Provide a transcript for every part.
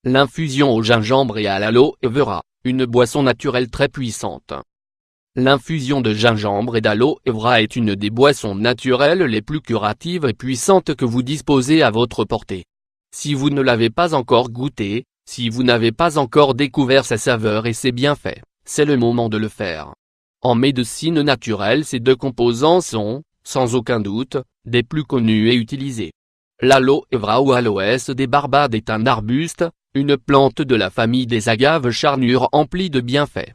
L'infusion au gingembre et à l'aloe vera, une boisson naturelle très puissante. L'infusion de gingembre et d'aloe vera est une des boissons naturelles les plus curatives et puissantes que vous disposez à votre portée. Si vous ne l'avez pas encore goûté, si vous n'avez pas encore découvert sa saveur et ses bienfaits, c'est le moment de le faire. En médecine naturelle, ces deux composants sont, sans aucun doute, des plus connus et utilisés. L'aloe vera ou Aloès des Barbades est un arbuste, une plante de la famille des agaves charnures emplie de bienfaits.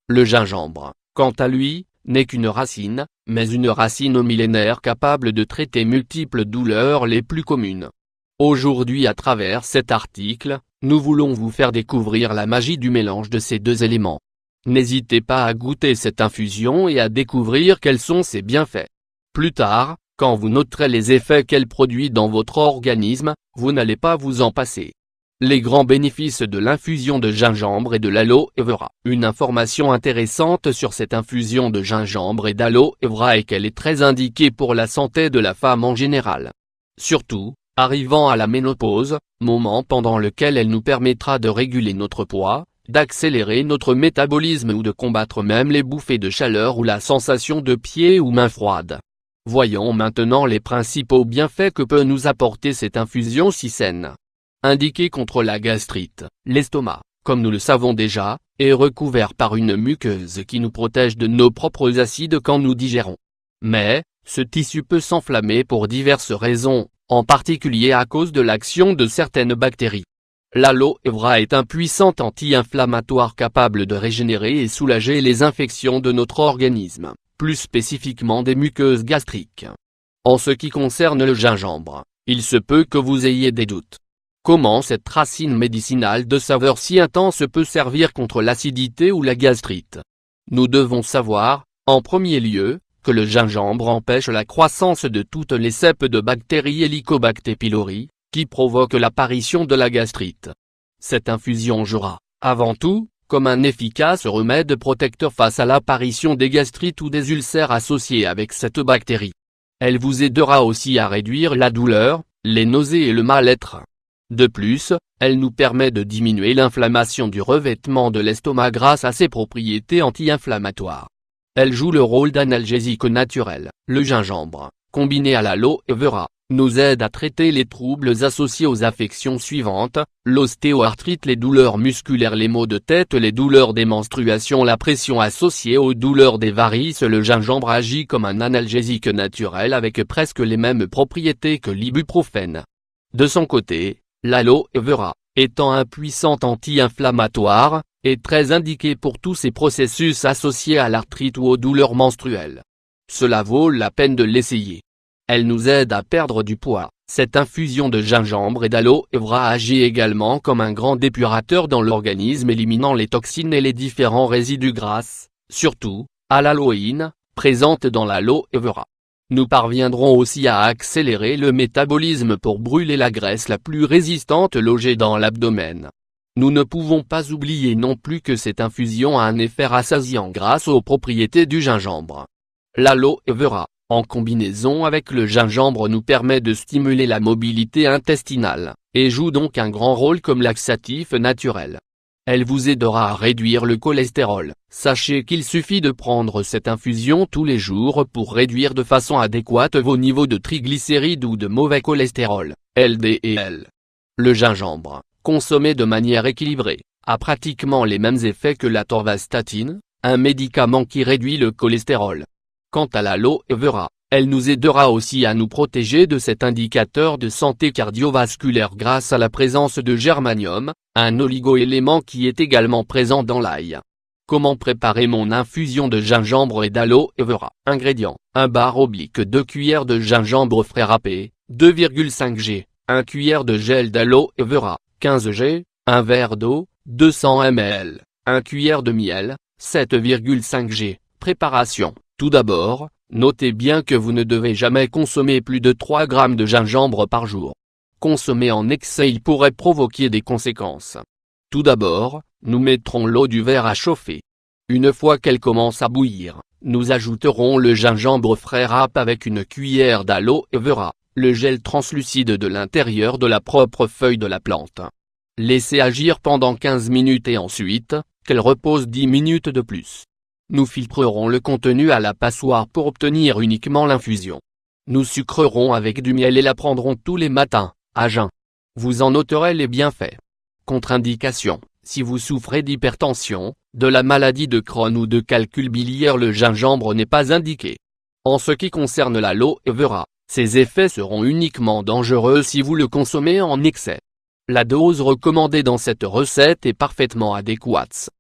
Le gingembre, quant à lui, n'est qu'une racine, mais une racine millénaire capable de traiter multiples douleurs les plus communes. Aujourd'hui, à travers cet article, nous voulons vous faire découvrir la magie du mélange de ces deux éléments. N'hésitez pas à goûter cette infusion et à découvrir quels sont ses bienfaits. Plus tard, quand vous noterez les effets qu'elle produit dans votre organisme, vous n'allez pas vous en passer. Les grands bénéfices de l'infusion de gingembre et de l'aloe vera. Une information intéressante sur cette infusion de gingembre et d'aloe vera est qu'elle est très indiquée pour la santé de la femme en général. Surtout, arrivant à la ménopause, moment pendant lequel elle nous permettra de réguler notre poids, d'accélérer notre métabolisme ou de combattre même les bouffées de chaleur ou la sensation de pieds ou mains froides. Voyons maintenant les principaux bienfaits que peut nous apporter cette infusion si saine. Indiquée contre la gastrite, l'estomac, comme nous le savons déjà, est recouvert par une muqueuse qui nous protège de nos propres acides quand nous digérons. Mais, ce tissu peut s'enflammer pour diverses raisons, en particulier à cause de l'action de certaines bactéries. L'aloe vera est un puissant anti-inflammatoire capable de régénérer et soulager les infections de notre organisme, plus spécifiquement des muqueuses gastriques. En ce qui concerne le gingembre, il se peut que vous ayez des doutes. Comment cette racine médicinale de saveur si intense peut servir contre l'acidité ou la gastrite? Nous devons savoir, en premier lieu, que le gingembre empêche la croissance de toutes les ceps de bactéries Helicobacter pylori, qui provoquent l'apparition de la gastrite. Cette infusion jouera, avant tout, comme un efficace remède protecteur face à l'apparition des gastrites ou des ulcères associés avec cette bactérie. Elle vous aidera aussi à réduire la douleur, les nausées et le mal-être. De plus, elle nous permet de diminuer l'inflammation du revêtement de l'estomac grâce à ses propriétés anti-inflammatoires. Elle joue le rôle d'analgésique naturel. Le gingembre, combiné à l'aloe vera, nous aide à traiter les troubles associés aux affections suivantes, l'ostéoarthrite, les douleurs musculaires, les maux de tête, les douleurs des menstruations, la pression associée aux douleurs des varices. Le gingembre agit comme un analgésique naturel avec presque les mêmes propriétés que l'ibuprofène. De son côté, l'aloe vera, étant un puissant anti-inflammatoire, est très indiqué pour tous ces processus associés à l'arthrite ou aux douleurs menstruelles. Cela vaut la peine de l'essayer. Elle nous aide à perdre du poids. Cette infusion de gingembre et d'aloe vera agit également comme un grand dépurateur dans l'organisme, éliminant les toxines et les différents résidus gras, surtout, à l'aloïne, présente dans l'aloe vera. Nous parviendrons aussi à accélérer le métabolisme pour brûler la graisse la plus résistante logée dans l'abdomen. Nous ne pouvons pas oublier non plus que cette infusion a un effet rassasiant grâce aux propriétés du gingembre. L'aloe vera, en combinaison avec le gingembre, nous permet de stimuler la mobilité intestinale, et joue donc un grand rôle comme laxatif naturel. Elle vous aidera à réduire le cholestérol. Sachez qu'il suffit de prendre cette infusion tous les jours pour réduire de façon adéquate vos niveaux de triglycérides ou de mauvais cholestérol, LDL. Le gingembre, consommé de manière équilibrée, a pratiquement les mêmes effets que la torvastatine, un médicament qui réduit le cholestérol. Quant à l'aloe vera, elle nous aidera aussi à nous protéger de cet indicateur de santé cardiovasculaire grâce à la présence de germanium, un oligoélément qui est également présent dans l'ail. Comment préparer mon infusion de gingembre et d'aloe vera? Ingrédients: 1 bar oblique 2 cuillères de gingembre frais râpé, 2,5 g, 1 cuillère de gel d'aloe vera, 15 g, 1 verre d'eau, 200 ml, 1 cuillère de miel, 7,5 g. Préparation. Tout d'abord, notez bien que vous ne devez jamais consommer plus de 3 grammes de gingembre par jour. Consommer en excès, il pourrait provoquer des conséquences. Tout d'abord, nous mettrons l'eau du verre à chauffer. Une fois qu'elle commence à bouillir, nous ajouterons le gingembre frais râpé avec une cuillère d'aloe vera, le gel translucide de l'intérieur de la propre feuille de la plante. Laissez agir pendant 15 minutes et ensuite, qu'elle repose 10 minutes de plus. Nous filtrerons le contenu à la passoire pour obtenir uniquement l'infusion. Nous sucrerons avec du miel et la prendrons tous les matins, à jeun. Vous en noterez les bienfaits. Contre-indication: si vous souffrez d'hypertension, de la maladie de Crohn ou de calcul biliaire, le gingembre n'est pas indiqué. En ce qui concerne l'aloe vera, ses effets seront uniquement dangereux si vous le consommez en excès. La dose recommandée dans cette recette est parfaitement adéquate.